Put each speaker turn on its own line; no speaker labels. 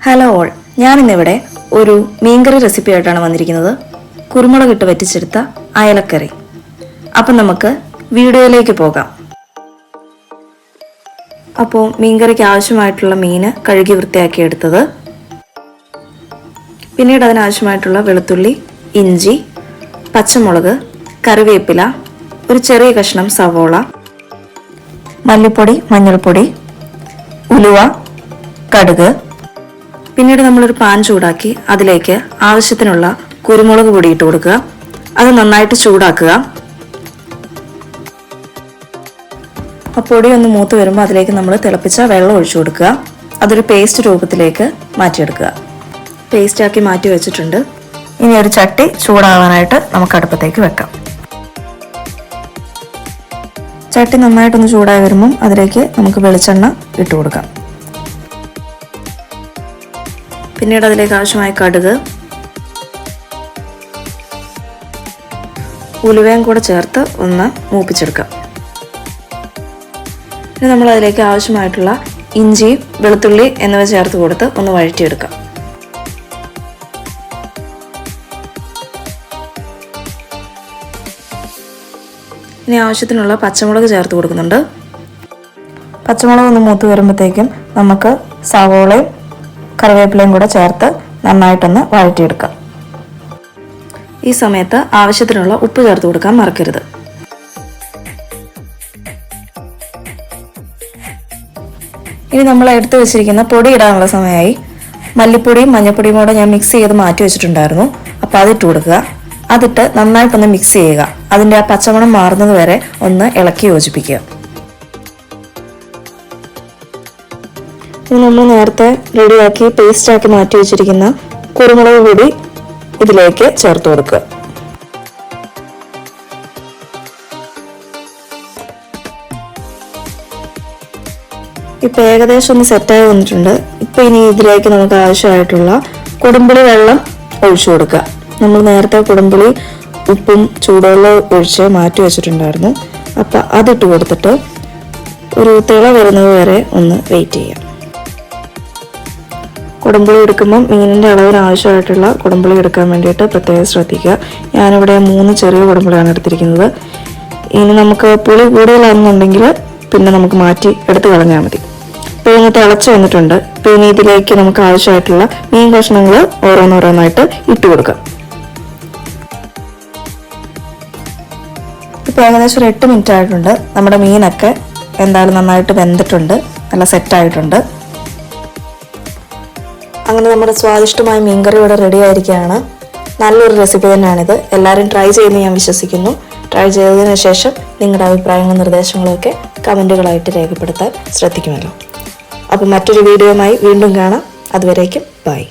Hello all, ഞാനിന്നിവിടെ ഒരു മീൻകറി റെസിപ്പി ആയിട്ടാണ് വന്നിരിക്കുന്നത്. കുരുമുളകിട്ട് വറ്റിച്ചെടുത്ത അയലക്കറി. അപ്പം നമുക്ക് വീഡിയോയിലേക്ക് പോകാം. അപ്പോൾ മീൻകറിക്ക് ആവശ്യമായിട്ടുള്ള മീൻ കഴുകി വൃത്തിയാക്കി എടുത്തത്, പിന്നീട് അതിനാവശ്യമായിട്ടുള്ള വെളുത്തുള്ളി, ഇഞ്ചി, പച്ചമുളക്, കറിവേപ്പില, ഒരു ചെറിയ കഷ്ണം സവോള, മല്ലിപ്പൊടി, മഞ്ഞൾപ്പൊടി, ഉലുവ, കടുക്. പിന്നീട് നമ്മളൊരു പാൻ ചൂടാക്കി അതിലേക്ക് ആവശ്യത്തിനുള്ള കുരുമുളക് പൊടി ഇട്ട് കൊടുക്കുക. അത് നന്നായിട്ട് ചൂടാക്കുക. ആ പൊടി ഒന്ന് മൂത്ത് വരുമ്പോൾ അതിലേക്ക് നമ്മൾ തിളപ്പിച്ച വെള്ളം ഒഴിച്ചു കൊടുക്കുക. അതൊരു പേസ്റ്റ് രൂപത്തിലേക്ക് മാറ്റിയെടുക്കുക. പേസ്റ്റാക്കി മാറ്റി വെച്ചിട്ടുണ്ട്. ഇനി ഒരു ചട്ടി ചൂടാവാനായിട്ട് നമുക്ക് അടുപ്പത്തേക്ക് വെക്കാം. ചട്ടി നന്നായിട്ടൊന്ന് ചൂടായി വരുമ്പം അതിലേക്ക് നമുക്ക് വെളിച്ചെണ്ണ ഇട്ട് കൊടുക്കാം. പിന്നീട് അതിലേക്ക് ആവശ്യമായ കടുക്, ഉലുവയും കൂടെ ചേർത്ത് ഒന്ന് മൂപ്പിച്ചെടുക്കാം. ഇനി നമ്മൾ അതിലേക്ക് ആവശ്യമായിട്ടുള്ള ഇഞ്ചി, വെളുത്തുള്ളി എന്നിവ ചേർത്ത് കൊടുത്ത് ഒന്ന് വഴറ്റിയെടുക്കാം. ഇനി ആവശ്യത്തിനുള്ള പച്ചമുളക് ചേർത്ത് കൊടുക്കുന്നുണ്ട്. പച്ചമുളക് ഒന്ന് മൂത്ത് വരുമ്പോഴത്തേക്കും നമുക്ക് സവോളയും കറിവേപ്പിലയും കൂടെ ചേർത്ത് നന്നായിട്ടൊന്ന് വഴറ്റിയെടുക്കാം. ഈ സമയത്ത് ആവശ്യത്തിനുള്ള ഉപ്പ് ചേർത്ത് കൊടുക്കാൻ മറക്കരുത്. ഇനി നമ്മൾ എടുത്തു വെച്ചിരിക്കുന്ന പൊടി ഇടാനുള്ള സമയമായി. മല്ലിപ്പൊടിയും മഞ്ഞൾപ്പൊടിയും കൂടെ ഞാൻ മിക്സ് ചെയ്ത് മാറ്റി വെച്ചിട്ടുണ്ടായിരുന്നു. അപ്പോൾ അതിട്ട് കൊടുക്കുക. അതിട്ട് നന്നായിട്ടൊന്ന് മിക്സ് ചെയ്യുക. അതിൻ്റെ ആ പച്ചമണം മാറുന്നത് വരെ ഒന്ന് ഇളക്കി യോജിപ്പിക്കുക. നമ്മൾ നേരത്തെ റെഡിയാക്കി പേസ്റ്റാക്കി മാറ്റി വെച്ചിരിക്കുന്ന കുരുമുളക് പൊടി ഇതിലേക്ക് ചേർത്ത് കൊടുക്കുക. ഇപ്പം ഏകദേശം ഒന്ന് സെറ്റായി വന്നിട്ടുണ്ട്. ഇപ്പം ഇനി ഇതിലേക്ക് നമുക്ക് ആവശ്യമായിട്ടുള്ള കുടംപുളി വെള്ളം ഒഴിച്ചു കൊടുക്കുക. നമ്മൾ നേരത്തെ കുടംപുളി ഉപ്പും ചൂടുവെള്ളം ഒഴിച്ച് മാറ്റി വെച്ചിട്ടുണ്ടായിരുന്നു. അപ്പം അതിട്ട് കൊടുത്തിട്ട് ഒരു തിള വരുന്നത് വരെ ഒന്ന് വെയിറ്റ് ചെയ്യാം. കുടംപുളി എടുക്കുമ്പം മീനിൻ്റെ അളവിന് ആവശ്യമായിട്ടുള്ള കുടംപുളി എടുക്കാൻ വേണ്ടിയിട്ട് പ്രത്യേകം ശ്രദ്ധിക്കുക. ഞാനിവിടെ 3 ചെറിയ കുടംപുളിയാണ് എടുത്തിരിക്കുന്നത്. ഇനി നമുക്ക് പുളി കൂടുതലാണെന്നുണ്ടെങ്കിൽ പിന്നെ നമുക്ക് മാറ്റി എടുത്ത് കളഞ്ഞാൽ മതി. ഇപ്പോൾ ഇങ്ങനെ തിളച്ച് വന്നിട്ടുണ്ട്. അപ്പോൾ ഇനി ഇതിലേക്ക് നമുക്ക് ആവശ്യമായിട്ടുള്ള മീൻ കഷ്ണങ്ങൾ ഓരോന്നോരോന്നായിട്ട് ഇട്ട് കൊടുക്കാം. ഇപ്പോൾ ഏകദേശം ഒരു 8 മിനിറ്റ് ആയിട്ടുണ്ട്. നമ്മുടെ മീനൊക്കെ എന്തായാലും നന്നായിട്ട് വെന്തിട്ടുണ്ട്, നല്ല സെറ്റായിട്ടുണ്ട്. അങ്ങനെ നമ്മുടെ സ്വാദിഷ്ടമായ മീൻകറി ഇവിടെ റെഡി ആയിരിക്കുകയാണ്. നല്ലൊരു റെസിപ്പി തന്നെയാണിത്. എല്ലാവരും ട്രൈ ചെയ്യുമെന്ന് ഞാൻ വിശ്വസിക്കുന്നു. ട്രൈ ചെയ്തതിന് ശേഷം നിങ്ങളുടെ അഭിപ്രായങ്ങളും നിർദ്ദേശങ്ങളും ഒക്കെ കമൻറ്റുകളായിട്ട് രേഖപ്പെടുത്താൻ ശ്രദ്ധിക്കുമല്ലോ. അപ്പോൾ മറ്റൊരു വീഡിയോയുമായി വീണ്ടും കാണാം. അതുവരേക്കും ബൈ.